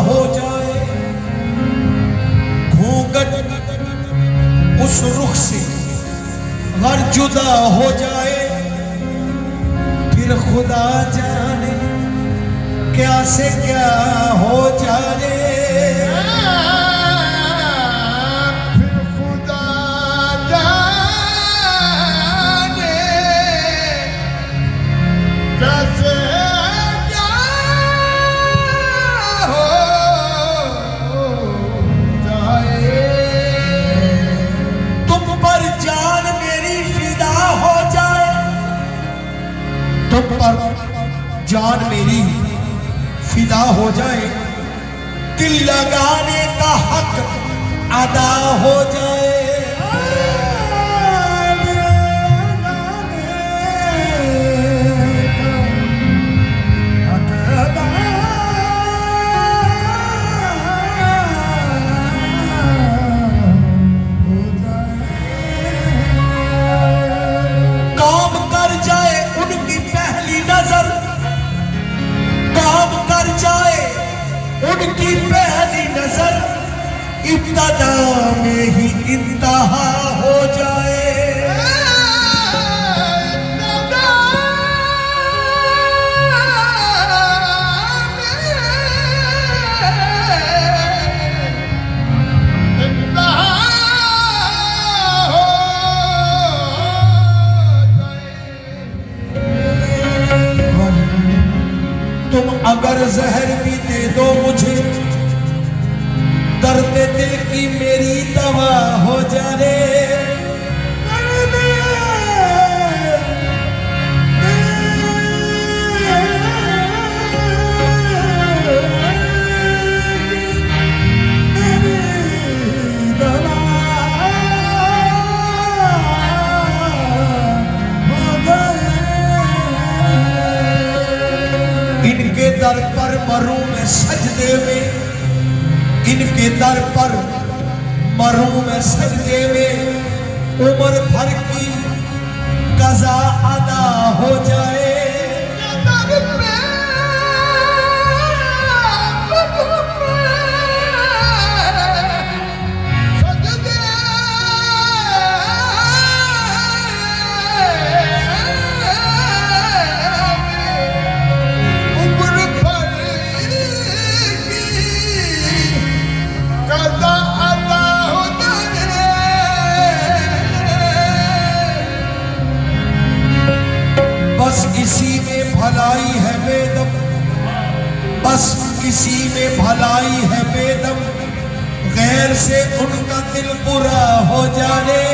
हो जाए, घूंघट उस रुख से अगर जुदा हो जाए, फिर खुदा जाने क्या से क्या हो जाए। फिर खुदा जाने कैसे क्या हो जाए। तुम पर जान मेरी फिदा हो जाए, तुम पर जान मेरी फिदा हो जाए, दिल लगाने का हक अदा हो जाए। काम कर जाए उनकी पहली नजर, काम कर जाए उनकी पहली नजर, इब्तदा में ही इंतहा हो जाए। तुम अगर जहर भी दे दो मुझे, दर्द दिल की मेरी दवा हो जाए। इनके दर पर मरूं मैं सजदे में, इनके दर पर मरूं मैं सजदे में, उम्र भर की कज़ा अदा हो जाए। बस इसी में भलाई है बेदम, बस किसी में भलाई है बेदम, गैर से उनका दिल बुरा हो जाए।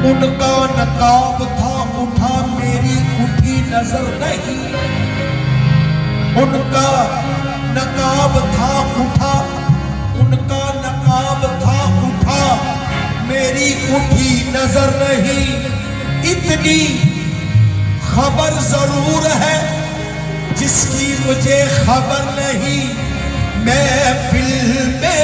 उनका नकाब था उठा, मेरी उठी नजर नहीं। उनका नकाब था उठा, उनका नकाब था उठा, मेरी उठी नजर नहीं। इतनी खबर जरूर है जिसकी मुझे खबर नहीं, महफिल में